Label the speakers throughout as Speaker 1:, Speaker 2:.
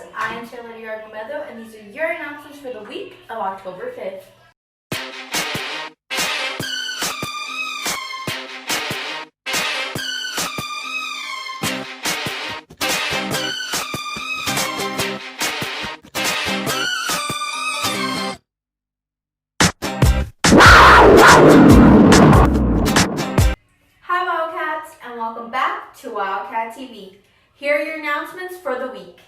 Speaker 1: Wildcats. I am Charlotte Argumedo, and these are your announcements for the week of October 5th. Hi Wildcats, and welcome back to Wildcat TV. Here are your announcements for the week.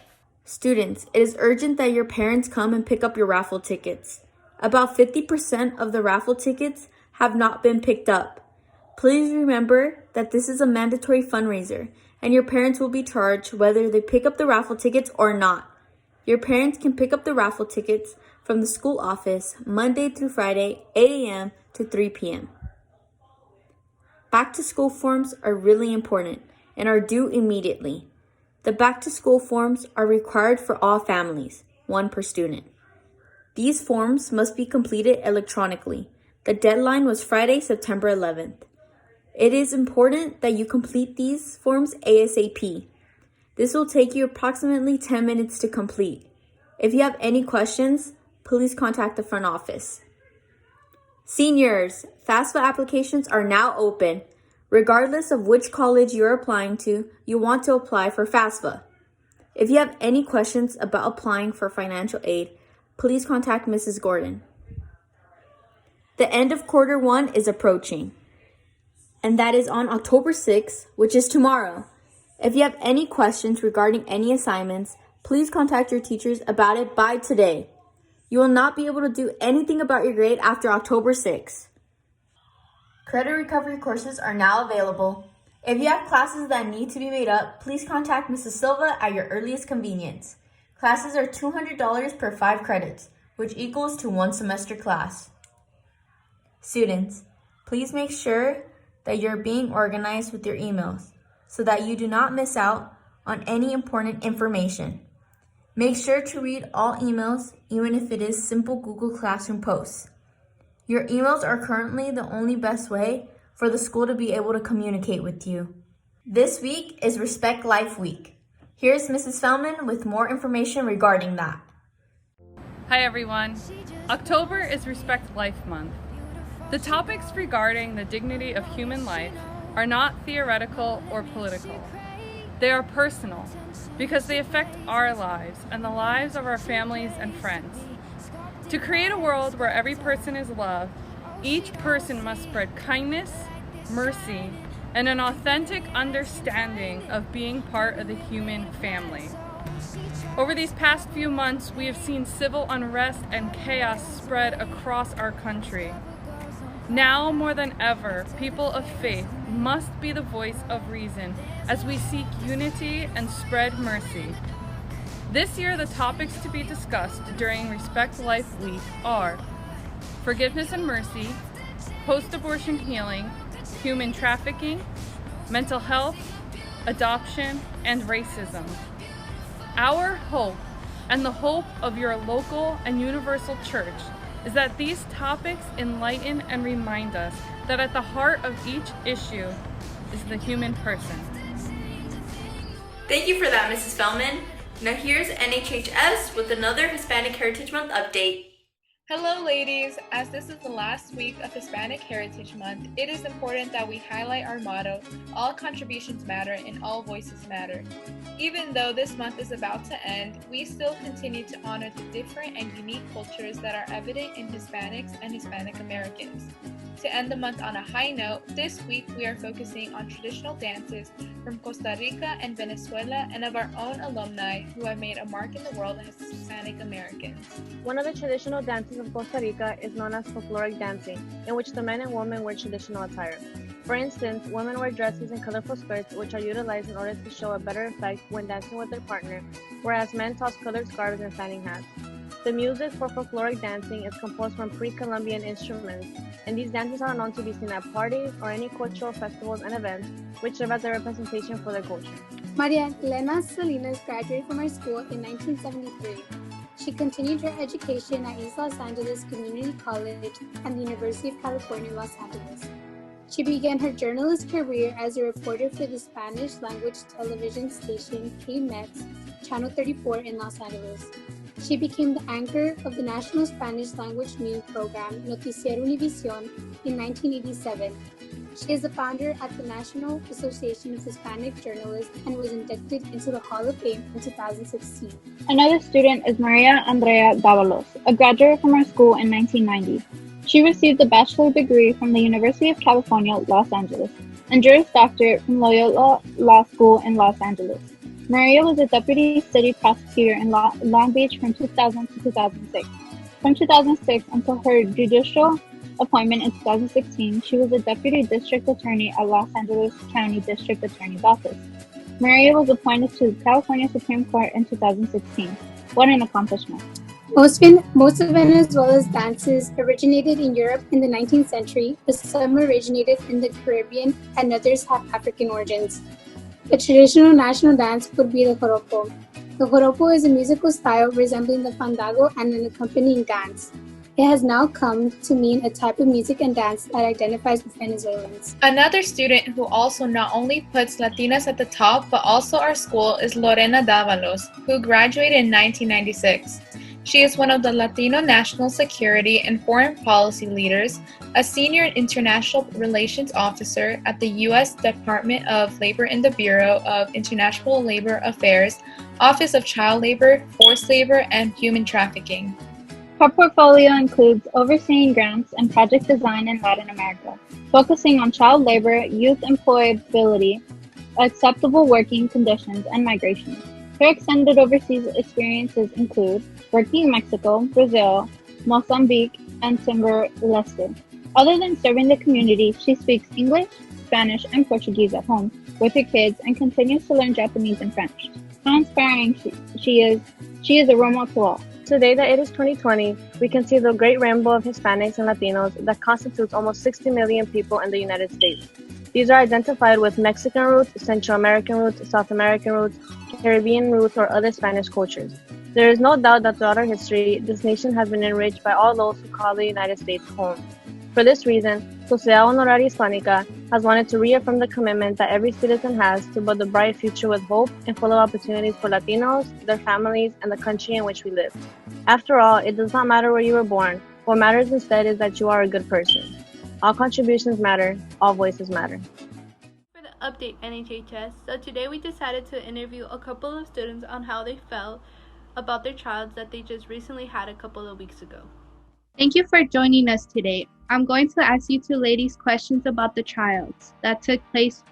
Speaker 2: Students, it is urgent that your parents come and pick up your raffle tickets. About 50% of the raffle tickets have not been picked up. Please remember that this is a mandatory fundraiser, and your parents will be charged whether they pick up the raffle tickets or not. Your parents can pick up the raffle tickets from the school office Monday through Friday, 8 a.m. to 3 p.m. Back-to-school forms are really important and are due immediately. The back-to-school forms are required for all families, one per student. These forms must be completed electronically. The deadline was Friday, September 11th. It is important that you complete these forms ASAP. This will take you approximately 10 minutes to complete. If you have any questions, please contact the front office. Seniors, FAFSA applications are now open. Regardless of which college you're applying to, you want to apply for FAFSA. If you have any questions about applying for financial aid, please contact Mrs. Gordon. The end of quarter one is approaching, and that is on October 6th, which is tomorrow. If you have any questions regarding any assignments, please contact your teachers about it by today. You will not be able to do anything about your grade after October 6th. Credit recovery courses are now available. If you have classes that need to be made up, please contact Mrs. Silva at your earliest convenience. Classes are $200 per 5 credits, which equals to 1 semester class. Students, please make sure that you're being organized with your emails so that you do not miss out on any important information. Make sure to read all emails, even if it is simple Google Classroom posts. Your emails are currently the only best way for the school to be able to communicate with you. This week is Respect Life Week. Here's Mrs. Feldman with more information regarding that.
Speaker 3: Hi everyone. October is Respect Life Month. The topics regarding the dignity of human life are not theoretical or political. They are personal because they affect our lives and the lives of our families and friends. To create a world where every person is loved, each person must spread kindness, mercy, and an authentic understanding of being part of the human family. Over these past few months, we have seen civil unrest and chaos spread across our country. Now more than ever, people of faith must be the voice of reason as we seek unity and spread mercy. This year, the topics to be discussed during Respect Life Week are forgiveness and mercy, post-abortion healing, human trafficking, mental health, adoption, and racism. Our hope, and the hope of your local and universal church, is that these topics enlighten and remind us that at the heart of each issue is the human person.
Speaker 1: Thank you for that, Mrs. Feldman. Now here's NHHS with another Hispanic Heritage Month update.
Speaker 4: Hello ladies! As this is the last week of Hispanic Heritage Month, it is important that we highlight our motto, all contributions matter and all voices matter. Even though this month is about to end, we still continue to honor the different and unique cultures that are evident in Hispanics and Hispanic Americans. To end the month on a high note, this week we are focusing on traditional dances from Costa Rica and Venezuela and of our own alumni who have made a mark in the world as Hispanic Americans.
Speaker 5: One of the traditional dances of Costa Rica is known as folkloric dancing, in which the men and women wear traditional attire. For instance, women wear dresses and colorful skirts, which are utilized in order to show a better effect when dancing with their partner, whereas men toss colored scarves and standing hats. The music for folkloric dancing is composed from pre-Columbian instruments, and these dances are known to be seen at parties or any cultural festivals and events, which serve as a representation for their culture.
Speaker 6: Maria Elena Salinas graduated from our school in 1973. She continued her education at East Los Angeles Community College and the University of California, Los Angeles. She began her journalist career as a reporter for the Spanish-language television station KMEX, Channel 34 in Los Angeles. She became the anchor of the national Spanish language news program Noticiero Univision in 1987. She is the founder at the National Association of Hispanic Journalists and was inducted into the Hall of Fame in 2016.
Speaker 7: Another student is Maria Andrea Davalos, a graduate from our school in 1990. She received a bachelor's degree from the University of California, Los Angeles, and Juris Doctorate from Loyola Law School in Los Angeles. Maria was a deputy city prosecutor in Long Beach from 2000 to 2006. From 2006 until her judicial appointment in 2016, she was a deputy district attorney at Los Angeles County District Attorney's Office. Maria was appointed to the California Supreme Court in 2016. What an accomplishment.
Speaker 6: Most of Venezuela's dances originated in Europe in the 19th century, but some originated in the Caribbean and others have African origins. The traditional national dance would be the joropo. The joropo is a musical style resembling the fandango and an accompanying dance. It has now come to mean a type of music and dance that identifies with Venezuelans.
Speaker 4: Another student who also not only puts Latinas at the top but also our school is Lorena Davalos, who graduated in 1996. She is one of the Latino national security and foreign policy leaders, a senior international relations officer at the U.S. Department of Labor in the Bureau of International Labor Affairs, Office of Child Labor, Forced Labor, and Human Trafficking.
Speaker 7: Her portfolio includes overseeing grants and project design in Latin America, focusing on child labor, youth employability, acceptable working conditions, and migration. Her extended overseas experiences include working in Mexico, Brazil, Mozambique, and Timor-Leste. Other than serving the community, she speaks English, Spanish, and Portuguese at home with her kids and continues to learn Japanese and French. How inspiring she is a role model to all.
Speaker 5: Today that it is 2020, we can see the great rainbow of Hispanics and Latinos that constitutes almost 60 million people in the United States. These are identified with Mexican roots, Central American roots, South American roots, Caribbean roots, or other Spanish cultures. There is no doubt that throughout our history, this nation has been enriched by all those who call the United States home. For this reason, Sociedad Honoraria Hispánica has wanted to reaffirm the commitment that every citizen has to build a bright future with hope and full of opportunities for Latinos, their families, and the country in which we live. After all, it does not matter where you were born. What matters instead is that you are a good person. All contributions matter. All voices matter.
Speaker 2: For the update NHHS, so today we decided to interview a couple of students on how they felt about their child that they just recently had a couple of weeks ago.
Speaker 8: Thank you for joining us today. I'm going to ask you two ladies questions about the trials that took place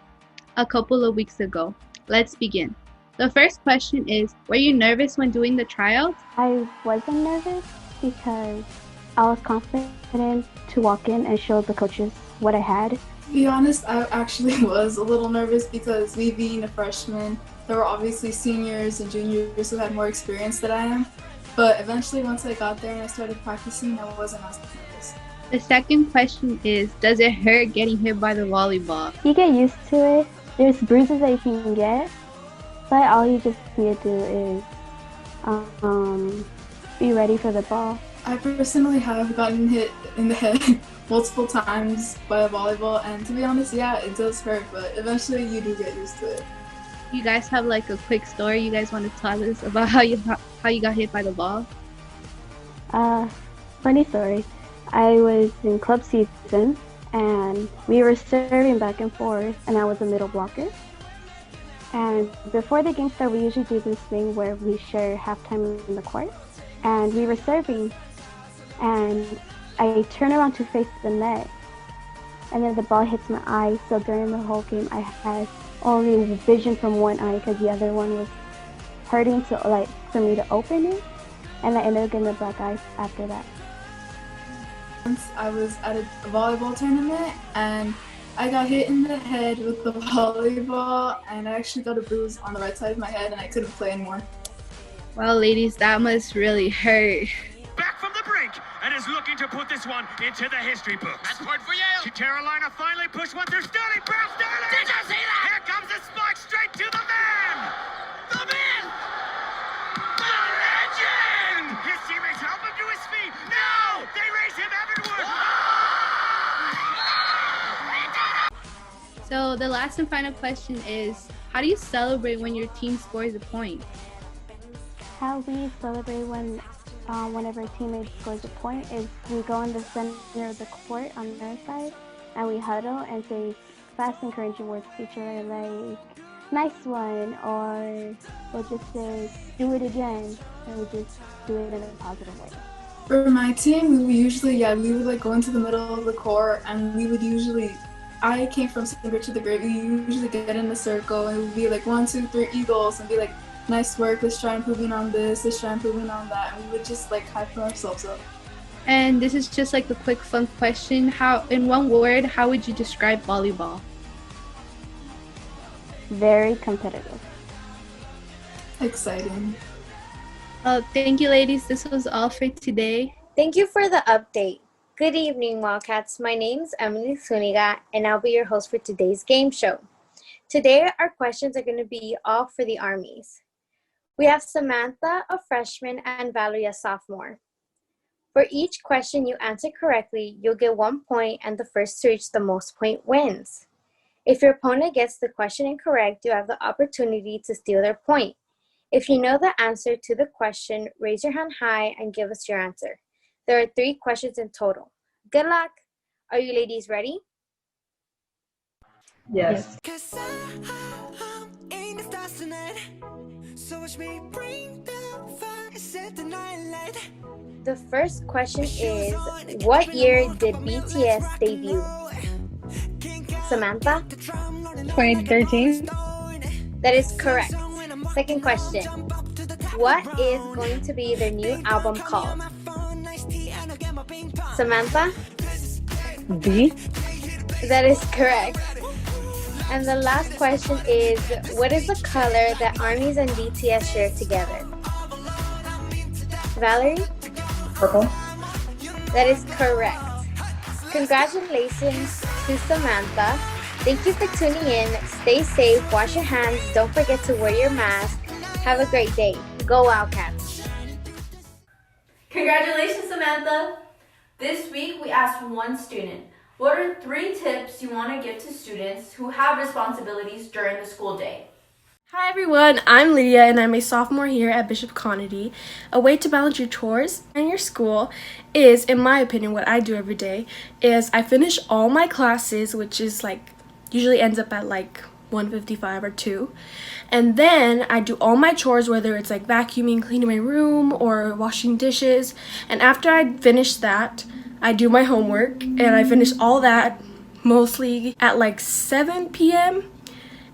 Speaker 8: a couple of weeks ago. Let's begin. The first question is, were you nervous when doing the trials?
Speaker 9: I wasn't nervous because I was confident to walk in and show the coaches what I had.
Speaker 10: To be honest, I actually was a little nervous because me being a freshman, there were obviously seniors and juniors who had more experience than I am. But eventually, once I got there and I started practicing, I wasn't as nervous.
Speaker 8: The second question is, does it hurt getting hit by the volleyball?
Speaker 9: You get used to it. There's bruises that you can get, but all you just need to do is be ready for the ball.
Speaker 10: I personally have gotten hit in the head multiple times by a volleyball, and to be honest, yeah, it does hurt, but eventually you do get used to it.
Speaker 8: You guys have like a quick story you guys want to tell us about how you got hit by the ball?
Speaker 9: Funny story. I was in club season and we were serving back and forth and I was a middle blocker. And before the game started, we usually do this thing where we share halftime in the court. And we were serving and I turn around to face the net and then the ball hits my eye. So during the whole game, I had only vision from one eye because the other one was hurting for me to open it, and I ended up getting a black eye after that.
Speaker 10: Once I was at a volleyball tournament and I got hit in the head with the volleyball and I actually got a bruise on the right side of my head and I couldn't play anymore.
Speaker 8: Well, ladies, that must really hurt.
Speaker 11: Back from the brink and is looking to put this one into the history books. That's point for Yale. Carolina finally pushed one through Sterling. Brown Sterling! Did you see that? Here comes the spark straight to the man! The man! The legend! His teammates help him to his feet. No! They raise him heavenward!
Speaker 8: So the last and final question is, how do you celebrate when your team scores a point?
Speaker 9: how we celebrate when one of our teammates scores a point is we go in the center of the court on their side and we huddle and say fast encouraging words to each other like nice one, or we'll just say do it again, and we just do it in a positive way.
Speaker 10: For my team, we would usually, we would like go into the middle of the court, and we would usually, I came from Center to the Great, we usually get in a circle, and it would be like 1, 2, 3 Eagles, and be like, nice work, let's try improving on this, let's try improving on that, and we would just like hype ourselves up.
Speaker 8: And this is just like a quick fun question. How, in one word, how would you describe volleyball?
Speaker 9: Very competitive.
Speaker 10: Exciting.
Speaker 8: Thank you, ladies. This was all for today.
Speaker 12: Thank you for the update. Good evening, Wildcats. My name's Emily Zuniga, and I'll be your host for today's game show. Today, our questions are going to be all for the Armies. We have Samantha, a freshman, and Valerie, a sophomore. For each question you answer correctly, you'll get 1 point, and the first to reach the most point wins. If your opponent gets the question incorrect, you have the opportunity to steal their point. If you know the answer to the question, raise your hand high and give us your answer. There are 3 questions in total. Good luck! Are you ladies ready?
Speaker 13: Yes.
Speaker 12: The first question is, what year did BTS debut? Samantha?
Speaker 7: 2013.
Speaker 12: That is correct. Second question. What is going to be their new album called? Samantha?
Speaker 7: B.
Speaker 12: That is correct. And the last question is, what is the color that Armies and BTS share together? Valerie?
Speaker 13: Purple.
Speaker 12: That is correct. Congratulations to Samantha. Thank you for tuning in. Stay safe, wash your hands, don't forget to wear your mask. Have a great day. Go Wildcats.
Speaker 1: Congratulations, Samantha! This week we asked one student, what are 3 tips you want to give to students who have responsibilities during the school day?
Speaker 14: Hi everyone, I'm Lydia and I'm a sophomore here at Bishop Conady. A way to balance your chores and your school is, in my opinion, what I do every day is I finish all my classes, which is like usually ends up at like 1:55 or 2. And then I do all my chores, whether it's like vacuuming, cleaning my room, or washing dishes. And after I finish that, I do my homework and I finish all that mostly at like 7 p.m.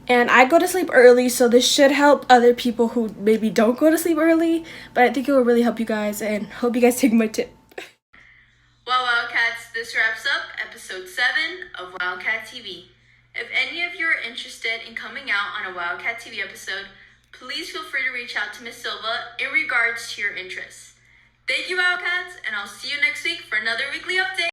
Speaker 14: And I go to sleep early, so this should help other people who maybe don't go to sleep early. But I think it will really help you guys, and hope you guys take my tip.
Speaker 2: Well, Wildcats, this wraps up episode 7 of Wildcat TV. If any of you are interested in coming out on a Wildcat TV episode, please feel free to reach out to Ms. Silva in regards to your interests. Thank you, Wildcats, and I'll see you next week for another weekly update.